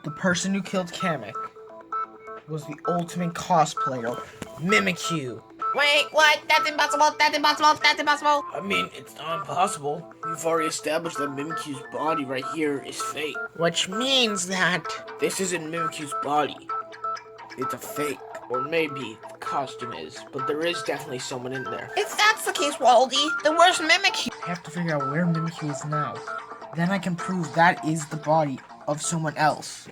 The person who killed Kamek was the ultimate cosplayer, Mimikyu. Wait, what? That's impossible, that's impossible, that's impossible! I mean, it's not impossible. We've already established that Mimikyu's body right here is fake. Which means that... This isn't Mimikyu's body. It's a fake. Or maybe the costume is, but there is definitely someone in there. If that's the case, Waldy, then where's Mimikyu? I have to figure out where Mimikyu is now. Then I can prove that is the body of someone else.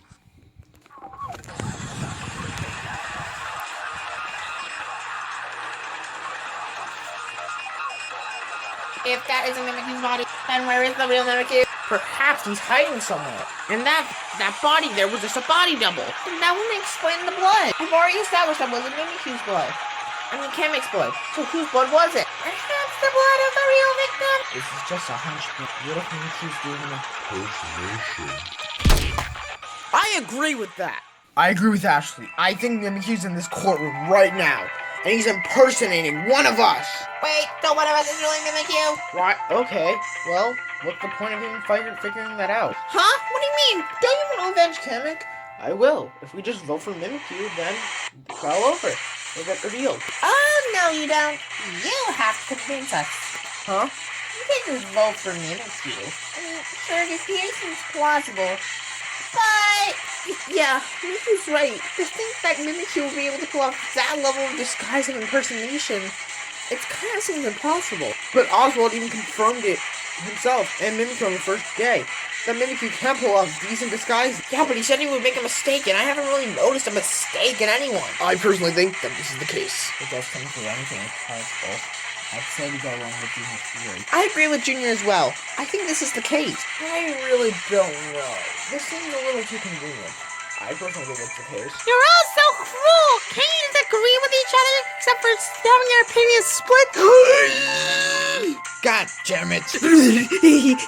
If that isn't Mimikyu's body, then where is the real Mimikyu? Perhaps he's hiding somewhere. And that body there was just a body double. And that wouldn't explain the blood. We've already established that wasn't Mimikyu's blood. I mean, Kamek's blood. So whose blood was it? Perhaps the blood of the real victim? This is just a hunch, but what if Mimikyu's doing an impersonation? I agree with that. I agree with Ashley. I think Mimikyu's in this courtroom right now, and he's impersonating one of us. Wait, so one of us is really Mimikyu? What? Okay, well, what's the point of even figuring that out? Huh? What do you mean? Don't you want to avenge Kamek? I will. If we just vote for Mimikyu, then it's all over. We'll get revealed. Oh, no you don't. You have to convince us. Huh? You can't just vote for Mimikyu. I mean, sure, his theory seems plausible. But, yeah, Mimikyu's right. To think that Mimikyu will be able to pull off that level of disguise and impersonation, it kind of seems impossible. But Oswald even confirmed it himself and Mimikyu on the first day. That Mimikyu can pull off decent disguises. Yeah, but he said he would make a mistake, and I haven't really noticed a mistake in anyone. I personally think that this is the case. It does technically anything is possible. I'd say we go along with Junior's theory. I agree with Junior as well. I think this is the case. I really don't know. This seems a little too convenient. I personally think it's the case. You're all so cruel! Can't you just agree with each other, except for having your opinions split? God damn it!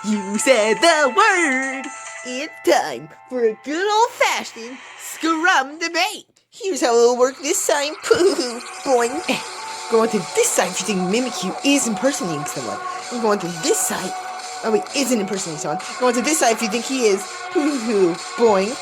You said the word! It's time for a good old-fashioned Scrum debate. Here's how it'll work this time. Boing. Go on to this side if you think Mimikyu is impersonating someone. And go on to this side. Oh wait, isn't impersonating someone. Go on to this side if you think he is. Boing.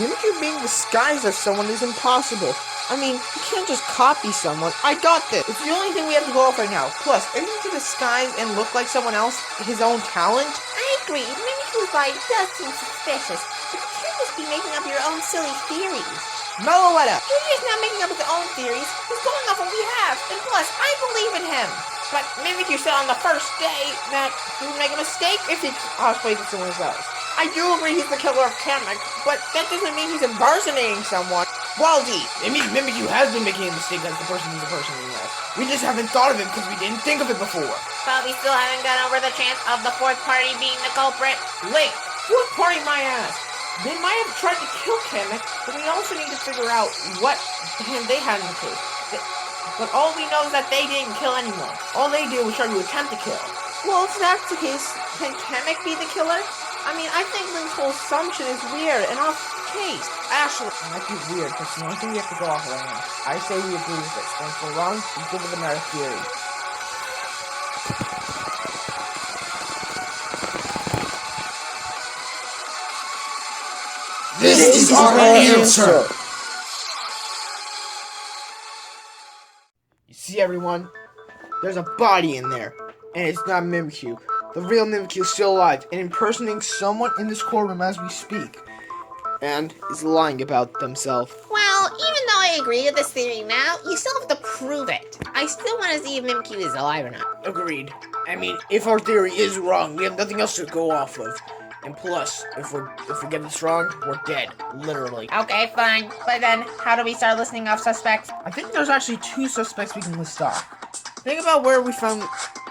Mimikyu being disguised as someone is impossible. I mean, you can't just copy someone. I got this. It's the only thing we have to go off right now. Plus, isn't to disguise and look like someone else his own talent? I agree. Mimikyu's body does seem suspicious. But you can't just be making up your own silly theories. Meloetta! Junior's not making up his own theories. He's going off what we have. And plus, I believe in him. But Mimikyu said on the first day that he would make a mistake if he cosplays as someone else. I do agree he's the killer of Kamek, but that doesn't mean he's impersonating someone. Waldy! It means Mimikyu has been making a mistake as the person he's impersonating as. We just haven't thought of it because we didn't think of it before. But we still haven't got over the chance of the fourth party being the culprit. Link! Fourth party my ass! They might have tried to kill Kamek, but we also need to figure out what hand they had in the case. But all we know is that they didn't kill anyone. All they did was try to attempt to kill. Well, if that's the case, can Kamek be the killer? I mean, I think Link's whole assumption is weird and off case. Ashley, it might be weird, but it's the only thing we have to go off right now. I say we agree with this, and if we're wrong, we give it another theory. This is our answer! You see, everyone? There's a body in there, and it's not Mimikyu. The real Mimikyu is still alive and impersonating someone in this courtroom as we speak, and is lying about themselves. Well, even though I agree with this theory now, you still have to prove it. I still want to see if Mimikyu is alive or not. Agreed. I mean, if our theory is wrong, we have nothing else to go off of. And plus, if we get this wrong, we're dead. Literally. Okay, fine. But then, how do we start listing off suspects? I think there's actually 2 suspects we can list off. Think about where we found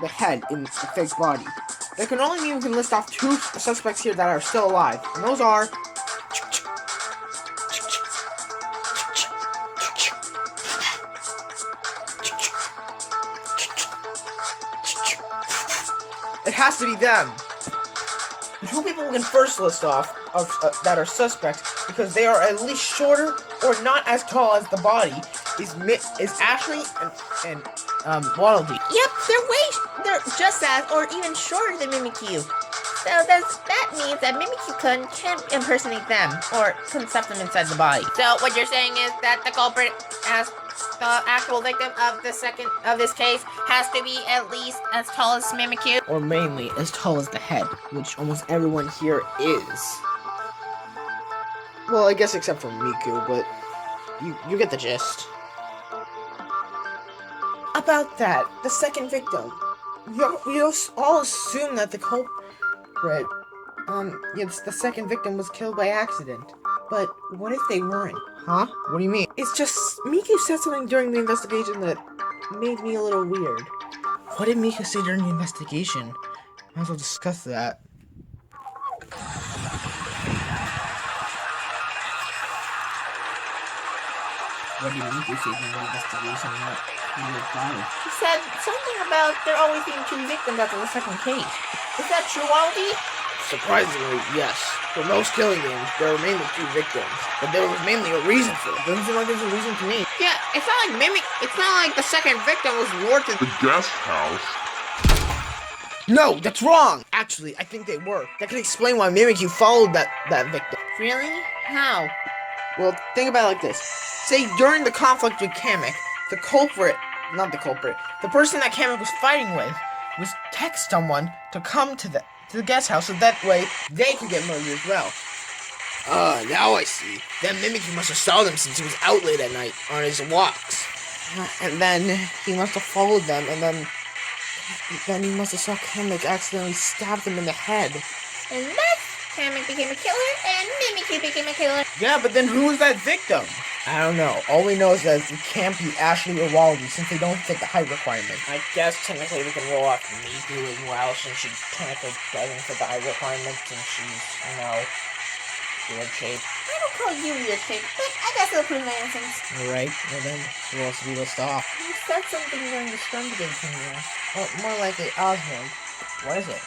the head in the fake body, That can only mean we can list off 2 suspects here that are still alive. And those are... It has to be them. The 2 people we can first list off that are suspects, because they are at least shorter or not as tall as the body, is Ashley and Waddle Dee. Yep, they're just as or even shorter than Mimikyu. So that means that Mimikyu-kun can't impersonate them or couldn't stuff them inside the body. So what you're saying is that the culprit, as the actual victim of this case, has to be at least as tall as Mimikyu? Or mainly as tall as the head, which almost everyone here is. Well, I guess except for Miku, but you get the gist. About that, the second victim. We all assume that the culprit, yes, the second victim was killed by accident. But what if they weren't? Huh? What do you mean? It's just, Miku said something during the investigation that made me a little weird. What did Miku say during the investigation? Might as well discuss that. What did Miku say during the investigation? He said something about there always being 2 victims after the second case. Is that true, Waldy? Surprisingly, yes. For most killing games, there were mainly 2 victims, but there was mainly a reason for it. Doesn't seem like there's a reason to me. Yeah, it's not like the second victim was lured to The guest house? No, that's wrong! Actually, I think they were. That could explain why Mimikyu followed that victim. Really? How? Well, think about it like this. Say, during the conflict with Kamek, the person that Kamek was fighting with was text someone to come to the guest house, so that way they could get murdered as well. Now I see. Then Mimikyu must have saw them since he was out late at night on his walks. And then he must have followed them, and then he must have saw Kamek accidentally stab them in the head. And thus, Kamek became a killer, and Mimikyu became a killer. Yeah, but then who was that victim? I don't know. All we know is that it can't be Ashley or Waldy since they don't fit the height requirement. I guess technically we can roll off Miku as well, since she technically doesn't fit the height requirement, since she's, weird shape. I don't call you weird shape, but I guess it'll prove my innocence. Alright, well then, who else do we list off? You said something during the Scrum debate from you. Oh, more likely Osmond. What is it?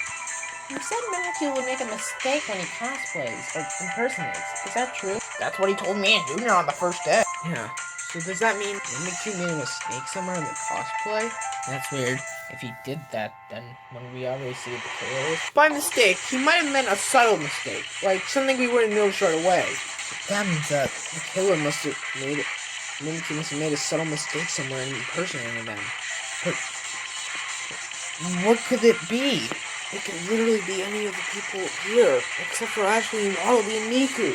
You said Mimikyu would make a mistake when he cosplays or impersonates. Is that true? That's what he told me and Junior on the first day. Yeah. So does that mean Mimikyu made a mistake somewhere in the cosplay? That's weird. If he did that, then wouldn't we already see the killer? By mistake, he might have meant a subtle mistake. Like something we wouldn't notice right away. That means that the killer must have made it. Mimikyu must have made a subtle mistake somewhere in impersonating them. But what could it be? It could literally be any of the people here, except for Ashley and Wallaby and Miku.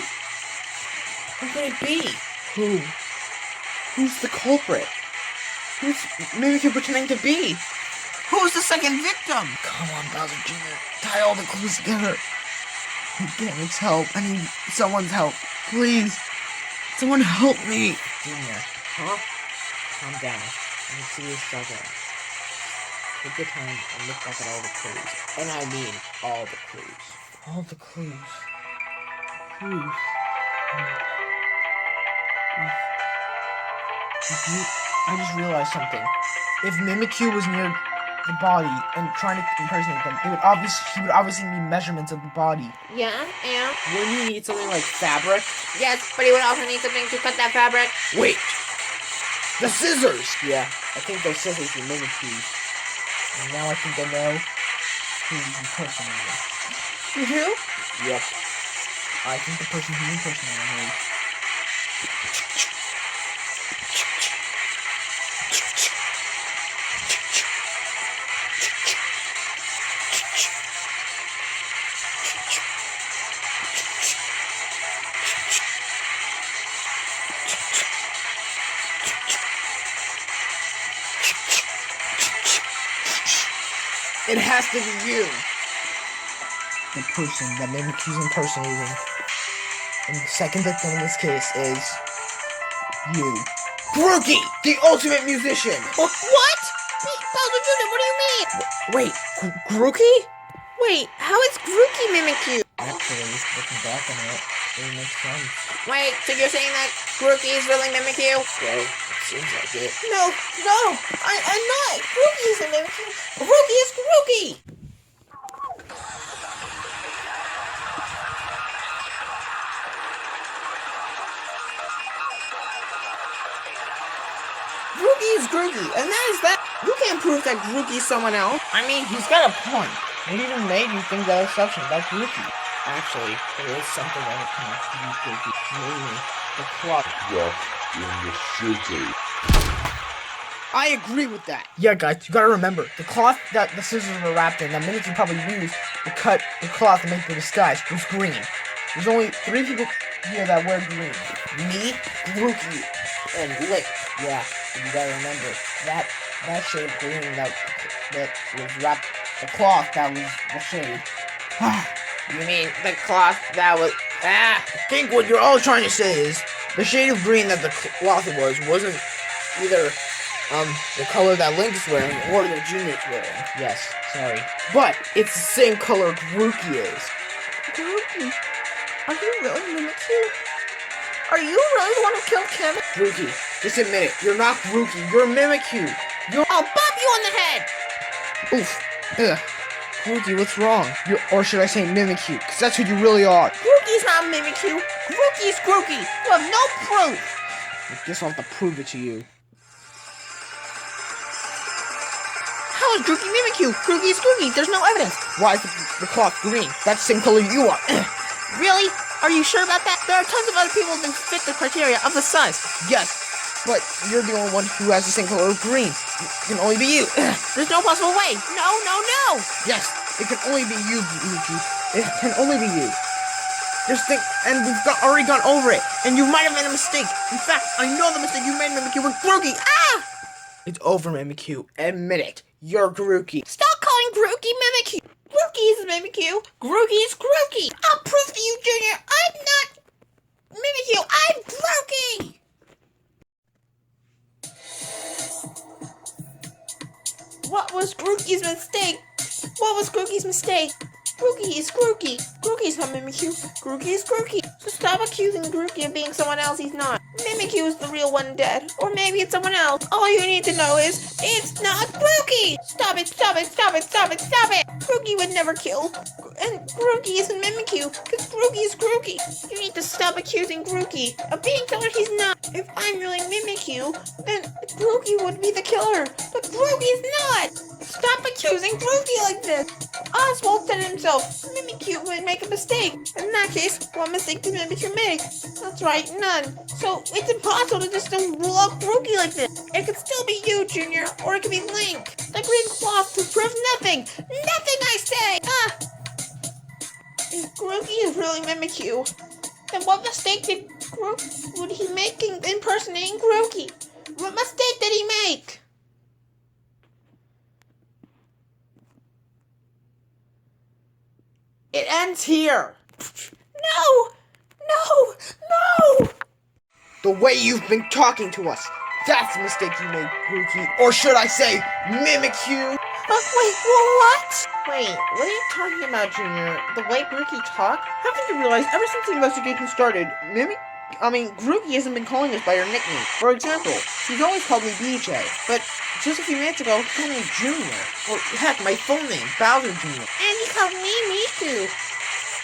Who could it be? Who? Who's the culprit? Who's Mimikyu pretending to be? Who's the second victim? Come on, Bowser Jr. Tie all the clues together. I need Gamek's help. I need someone's help. Please. Someone help me. Junior. Huh? Calm down. Let me see your struggle. Take your time and look back at all the clues. And I mean all the clues. All the clues. Clues. I just realized something. If Mimikyu was near the body and trying to impersonate them, he would obviously need measurements of the body. Yeah, and? Wouldn't he need something like fabric? Yes, but he would also need something to cut that fabric. Wait! The scissors! Yeah, I think those scissors were Mimikyu's. And now I think I know who he's impersonating. Who? Yep. I think the person who impersonated me. It has to be you. The person that Mimikyu's impersonating. And the second victim in this case is you. Grooky, the ultimate musician. What? Bowser Jr., what do you mean? Wait, Grooky? Wait, how is Grooky mimic you? Actually, looking back on it, it makes sense. Wait, so you're saying that Grooky is really mimic you? Well, it seems like it. No, I'm not. Grooky isn't mimic you. Grooky is Grooky. Grooky is Grooky, and that is that. You can't prove that Grooky is someone else. I mean, he's got a point. It even made you think that assumption about Grooky. Actually, there is something that connects to you, Grooky. Namely, the clock. in the city. I agree with that. Yeah, guys, you gotta remember, the cloth that the scissors were wrapped in, that Mimic probably used to cut the cloth to make the disguise, was green. There's only 3 people here that wear green. Me, Grooky, and Lick. Yeah, and you gotta remember, that shade of green that was wrapped, the cloth that was the shade. You mean the cloth that was... I think what you're all trying to say is, the shade of green that the cloth wasn't either the color that Link is wearing or that Junior's wearing. Yes, sorry. But it's the same color Grooky is. Grooky? Are you really Mimikyu? Are you really the one who killed Kevin? Grooky, just admit it. You're not Grooky. You're Mimikyu. I'll bop you on the head! Oof. Ugh. Grooky, what's wrong? Or should I say Mimikyu? Because that's who you really are. Grooky's not Mimikyu. Grooky's Grooky. You have no proof. I guess I'll have to prove it to you. How is Grooky Mimikyu? Grooky's Grooky. There's no evidence. Why is the cloth green? That's the same color you are. Really? Are you sure about that? There are tons of other people that fit the criteria of the size. Yes, but you're the only one who has the same color of green. It can only be you. There's no possible way. No. Yes, it can only be you, Grooky. It can only be you. Just think, and we've already gone over it, and you might have made a mistake. In fact, I know the mistake you made, Mimikyu, with Grooky. It's over, Mimikyu. Admit it. You're Grooky. Stop calling Grooky Mimikyu. Grooky is Mimikyu. Grooky is Grooky. I'll prove to you, Junior, I'm not Mimikyu. I'm Grooky. What was Grooky's mistake? What was Grooky's mistake? Grooky is Grooky. Grooky's not Mimikyu. Grooky is Grooky. So stop accusing Grooky of being someone else he's not. Mimikyu is the real one dead. Or maybe it's someone else. All you need to know is, it's not Grooky! Stop it. Grooky would never kill. And Grooky isn't Mimikyu, because Grooky is Grooky. You need to stop accusing Grooky of being someone he's not. If I'm really Mimikyu, then Grooky would be the killer. But Grooky's not! Stop accusing Grooky like this! Oswald said himself, Mimikyu would make a mistake. In that case, what mistake did Mimikyu make? That's right, none. So it's impossible to just rule out Grooky like this. It could still be you, Junior, or it could be Link. The green cloth to prove nothing. Nothing, I say! If Grooky is really Mimikyu, then what mistake would he make in impersonating Grooky? What mistake did he make? It ends here. No! The way you've been talking to us. That's the mistake you made, Grooky. Or should I say, Mimikyu? Wait, what? Wait, what are you talking about, Junior? The way Grooky talked? Haven't you realized, ever since the investigation started, Grooky hasn't been calling us by our nickname. For example, he's always called me BJ, but just a few minutes ago, he called me Junior. Or, heck, my full name, Bowser Jr. And he called me too.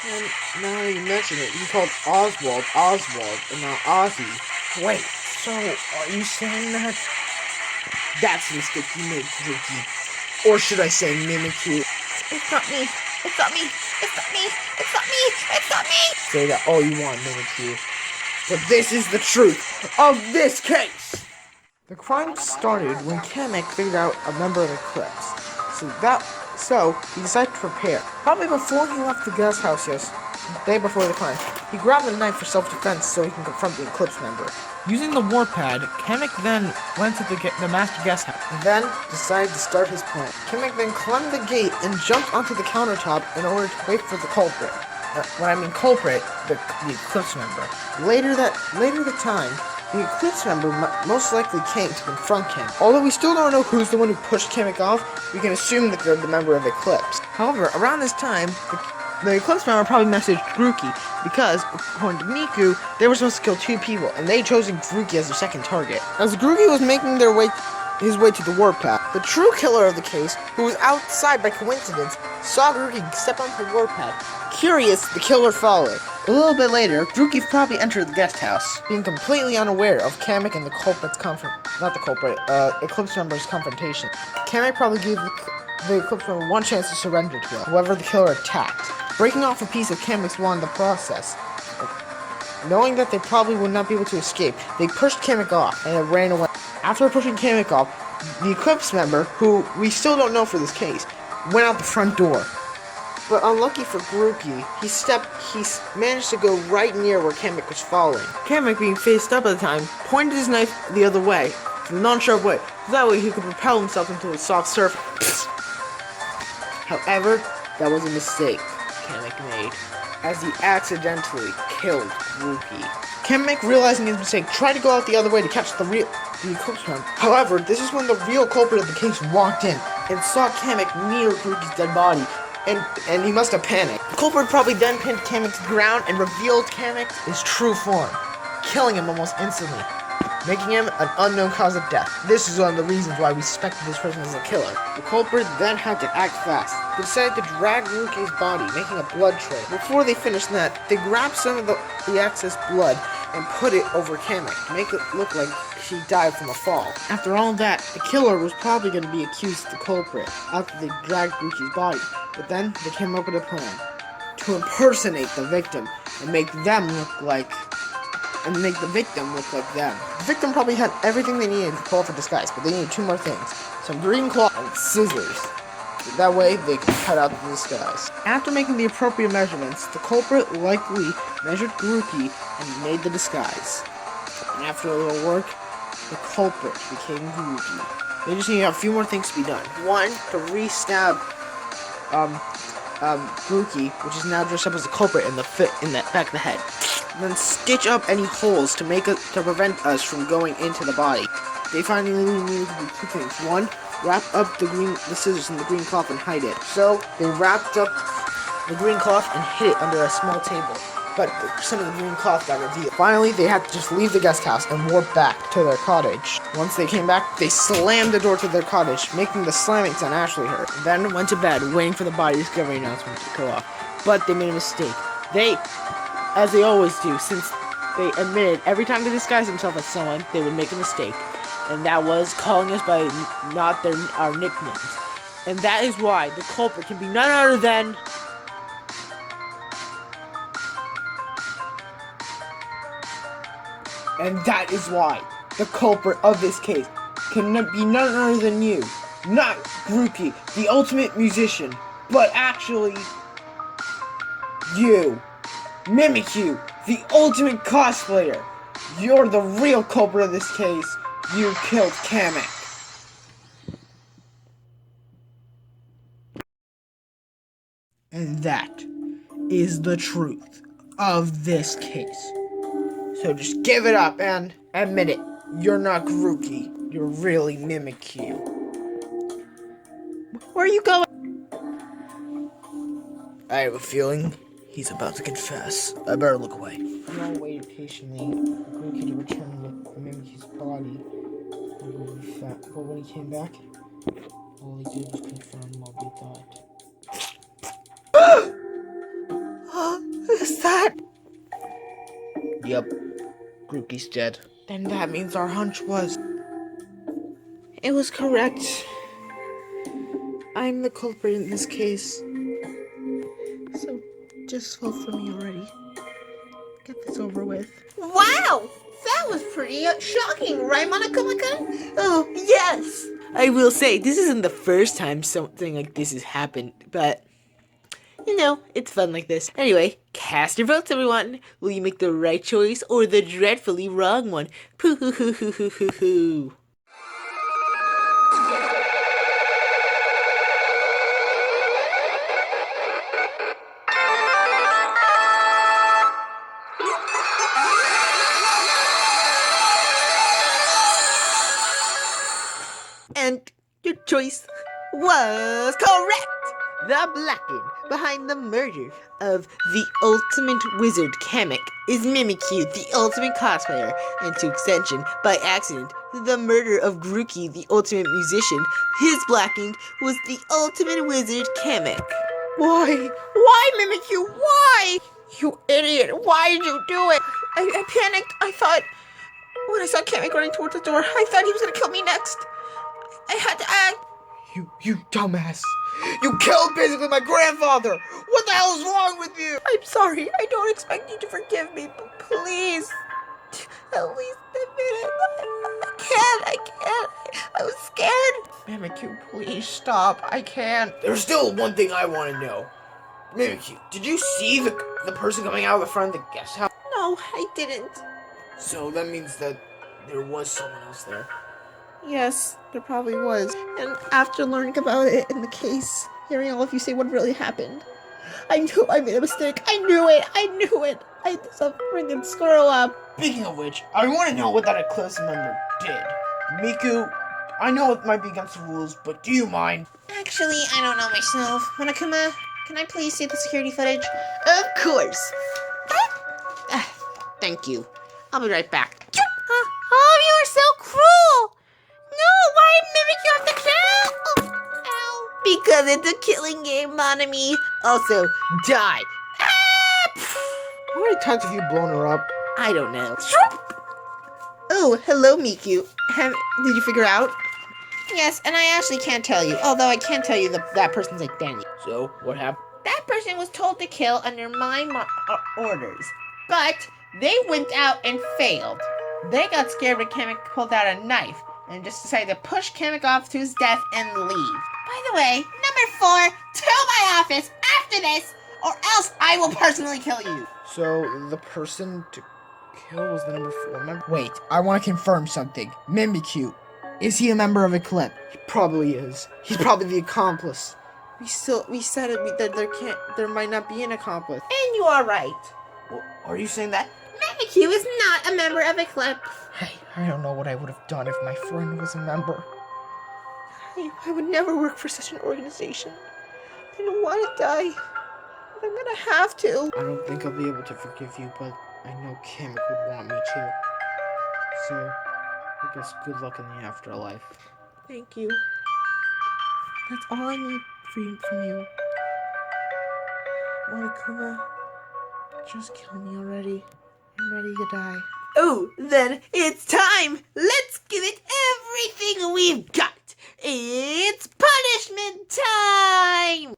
And now that you mention it, he called Oswald, and not Ozzy. Wait, so, are you saying that? That's the mistake you made, Grooky. Or should I say Mimikyu? It's not me. Say that all you want, Mimikyu. But this is the truth of this case! The crime started when Kamek figured out a member of Eclipse. So he decided to prepare. Probably before he left the guest house the day before the crime, he grabbed a knife for self-defense so he can confront the Eclipse member. Using the warpad, Kamek then went to the master guest house, and then decided to start his plan. Kamek then climbed the gate and jumped onto the countertop in order to wait for the culprit. When I mean culprit, the Eclipse member. Later the time, The Eclipse member most likely came to confront him. Although we still don't know who's the one who pushed Kamek off, we can assume that they're the member of Eclipse. However, around this time, the Eclipse member probably messaged Grooky because, according to Miku, they were supposed to kill 2 people, and they chose Grooky as their second target. As Grooky was making his way to the warpath, the true killer of the case, who was outside by coincidence, saw Grooky step onto the warpath. Curious, the killer followed. A little bit later, Grooky probably entered the guest house, being completely unaware of Kamek and the culprit's Eclipse member's confrontation. Kamek probably gave the Eclipse member one chance to surrender to him. However, the killer attacked, breaking off a piece of Kamek's wand in the process. Knowing that they probably would not be able to escape, they pushed Kamek off and ran away. After pushing Kamek off, the Eclipse member, who we still don't know for this case, went out the front door. But unlucky for Grooky, he managed to go right near where Kamek was falling. Kamek, being faced up at the time, pointed his knife the other way, to the non-sharp way, so that way he could propel himself into a soft surface. However, that was a mistake Kamek made, as he accidentally killed Grooky. Kamek, realizing his mistake, tried to go out the other way to catch the Eclipse member. However, this is when the real culprit of the case walked in and saw Kamek near Grooky's dead body. And he must have panicked. The culprit probably then pinned Kamek to the ground and revealed Kamek's true form, killing him almost instantly, making him an unknown cause of death. This is one of the reasons why we suspected this person as a killer. The culprit then had to act fast. They decided to drag Grooky's body, making a blood trail. Before they finished that, they grabbed some of the excess blood and put it over Kamek to make it look like she died from a fall. After all that, the killer was probably going to be accused of the culprit after they dragged Grooky's body. But then they came up with a plan to impersonate the victim and make the victim look like them. The victim probably had everything they needed to pull off a disguise, but they needed 2 more things: some green cloth and scissors. That way they could cut out the disguise. After making the appropriate measurements, the culprit likely measured Grooky and made the disguise. And after a little work, the culprit became Grooky. They just needed a few more things to be done. 1, to re-stab Grooky, which is now dressed up as a culprit in the back of the head. And then stitch up any holes to prevent us from going into the body. They finally needed to do 2 things. 1, wrap up the scissors in the green cloth and hide it. So they wrapped up the green cloth and hid it under a small table. But some of the green cloth got revealed. Finally, they had to just leave the guest house and warp back to their cottage. Once they came back, they slammed the door to their cottage, making the slamming sound Ashley heard. Then went to bed, waiting for the body discovery announcement to go off. But they made a mistake. They, as they always do, since they admitted every time they disguised themselves as someone, they would make a mistake. And that was calling us by not our nicknames. And that is why the culprit can be none other than... And that is why the culprit of this case cannot be none other than you. Not Grooky, the ultimate musician, but actually you. Mimikyu, the ultimate cosplayer. You're the real culprit of this case. You killed Kamek. And that is the truth of this case. So just give it up and admit it. You're not Grooky. You're really Mimikyu. Where are you going? I have a feeling he's about to confess. I better look away. We all waited patiently for Grooky to return with Mimikyu's body. But when he came back, all he did was confirm what we thought. Is that? Yep. Grooky's dead. Then that means our hunch was... It was correct. I'm the culprit in this case. So, just vote for me already. Get this over with. Wow! That was pretty shocking, right, Monica? Oh, yes! I will say, this isn't the first time something like this has happened, but... You know, it's fun like this. Anyway, cast your votes, everyone. Will you make the right choice or the dreadfully wrong one? Poo-hoo-hoo-hoo-hoo-hoo. choice was correct. The blackened behind the murder of the ultimate wizard Kamek is Mimikyu, the ultimate cosplayer, and to extension, by accident, the murder of Grooky, the ultimate musician. His blackened was the ultimate wizard Kamek. Why? Why, Mimikyu? Why? You idiot! Why did you do it? I panicked. I thought when I saw Kamek running towards the door, I thought he was gonna kill me next. I had to act. You dumbass. You killed basically my grandfather. What the hell is wrong with you? I'm sorry. I don't expect you to forgive me, but please, at least admit it. I can't. I was scared. Mimikyu, please stop. I can't. There's still one thing I want to know. Mimikyu, did you see the person coming out of the front of the guest house? No, I didn't. So that means that there was someone else there. Yes, there probably was. And after learning about it in the case, hearing all of you say what really happened, I knew I made a mistake. I knew it. I was a freaking screw up. Speaking of which, I want to know what that Eclipse member did. Miku, I know it might be against the rules, but do you mind? Actually, I don't know myself. Monokuma, can I please see the security footage? Of course. Thank you. I'll be right back. Oh, you are so cruel! No, why mimic you have to kill? Oh, ow. Because it's a killing game, Monami. Also, die. How many times have you blown her up? I don't know. Oh, hello, Miku. Did you figure out? Yes, and I actually can't tell you. Although I can tell you that person's like Danny. So, what happened? That person was told to kill under my orders. But they went out and failed. They got scared when Kamek pulled out a knife and just decided to push Kamek off to his death and leave. By the way, number 4, to my office after this, or else I will personally kill you. So, the person to kill was the number 4 member? Wait, I want to confirm something. Mimikyu, is he a member of Eclipse? He probably is. He's probably the accomplice. We said it that there might not be an accomplice. And you are right. Are you saying that? Mimikyu is not a member of Eclipse. I don't know what I would have done if my friend was a member. I would never work for such an organization. I don't want to die. But I'm gonna have to. I don't think I'll be able to forgive you, but I know Kamek would want me to. So, I guess good luck in the afterlife. Thank you. That's all I need from you. Monokuma, just kill me already. I'm ready to die. Oh, then it's time. Let's give it everything we've got. It's punishment time.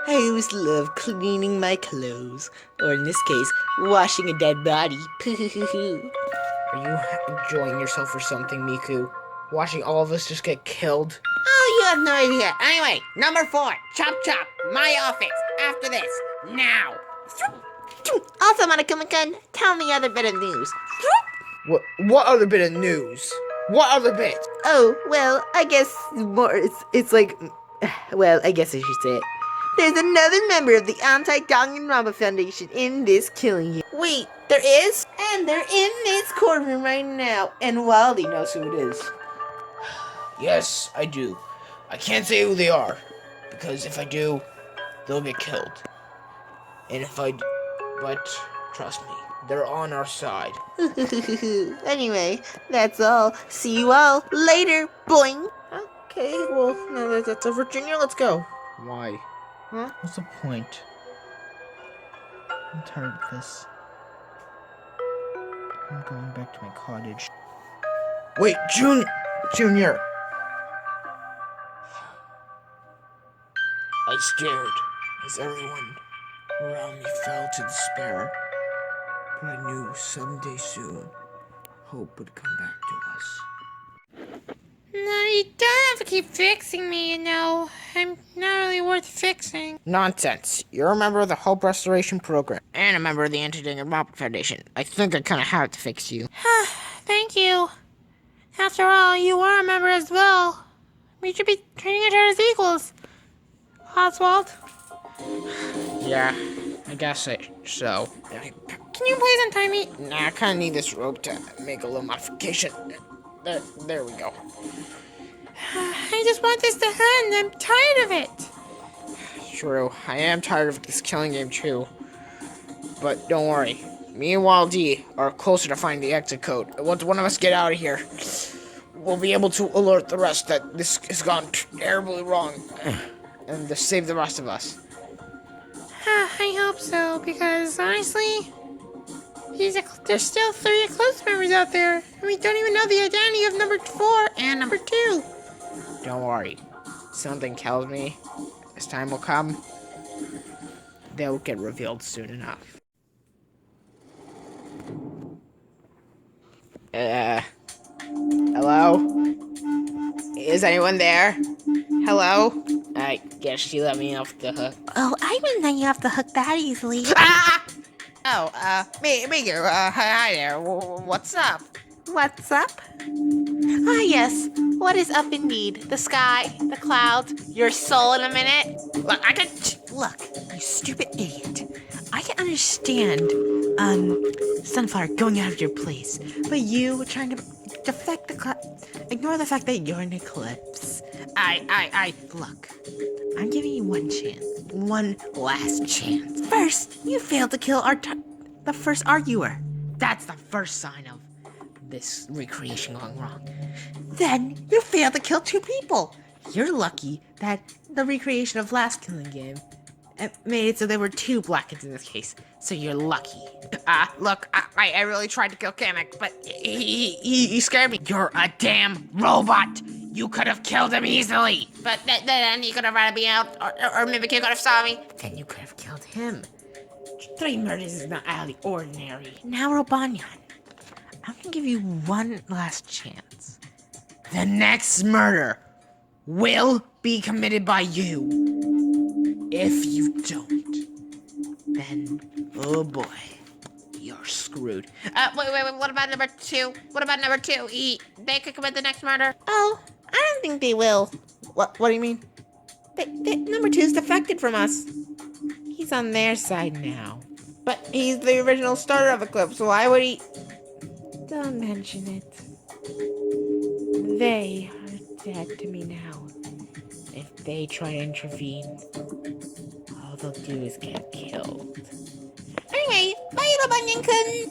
I always love cleaning my clothes. Or in this case, washing a dead body. Are you enjoying yourself or something, Miku? Watching all of us just get killed? Oh, you have no idea. Anyway, number 4, chop chop, my office, after this, now. Also, Monica-kun, tell me other bit of news. What other bit of news? What other bit? Oh, well, I guess more, it's like, well, I guess I should say it. There's another member of the Anti-Danganronpa Foundation in this killing here. Wait, there is? And they're in this courtroom right now. And Wildy knows who it is. Yes, I do. I can't say who they are, because if I do, they'll get killed. And if I, but trust me, they're on our side. Anyway, that's all. See you all later, boing. Okay, well, now that that's over, Junior, let's go. Why? Huh? What's the point? I'm tired of this. I'm going back to my cottage. Wait, Junior! I stared as everyone around me fell to despair. But I knew someday soon, hope would come back to us. No, you don't have to keep fixing me, you know. I'm not really worth fixing. Nonsense. You're a member of the Hope Restoration Program and a member of the Anti-Danganronpa Foundation. I think I kind of have to fix you. Thank you. After all, you are a member as well. We should be treating each other as equals. Oswald, Yeah, I guess so. can you please untie me? Nah, I kind of need this rope to make a little modification. There we go. I just want this to end. I'm tired of it. True, I am tired of this killing game too. But don't worry, me and Wildy are closer to finding the exit code. Once one of us get out of here, we'll be able to alert the rest that this has gone terribly wrong. And to save the rest of us. I hope so, because honestly, there's still 3 Eclipse members out there, and we don't even know the identity of number 4 and number 2. Don't worry. Something tells me as time will come, they'll get revealed soon enough. Hello? Is anyone there? Hello? I guess she let me off the hook. Oh, I wouldn't let you off the hook that easily. Ah! Oh, Meager, hi there. What's up? What's up? Ah, yes. What is up indeed? The sky, the clouds, your soul in a minute? Look, Look, you stupid idiot. I can understand, Sunflower going out of your place, but you trying to deflect ignore the fact that you're an eclipse. Look, I'm giving you one chance. One last chance. First, you failed to kill the first arguer. That's the first sign of this recreation going wrong. Then, you failed to kill 2 people. You're lucky that the recreation of last killing game made it so there were 2 blackheads in this case. So you're lucky. Look, I really tried to kill Kamek, but he scared me. You're a damn robot. You could have killed him easily. But then he could have ratted me out, or maybe he could have saw me. Then you could have killed him. 3 murders is not out of the ordinary. Now, Robanyan, I'm gonna give you one last chance. The next murder will be committed by you. If you don't, then, oh boy, you're screwed. Wait, what about number 2? What about number 2? They could commit the next murder? Oh, I don't think they will. What do you mean? Number 2's defected from us. He's on their side now. But he's the original starter of Eclipse, so why would he... Don't mention it. They are dead to me now. If they try to intervene, all they'll do is get killed. Anyway, bye, little Bunyan-kun.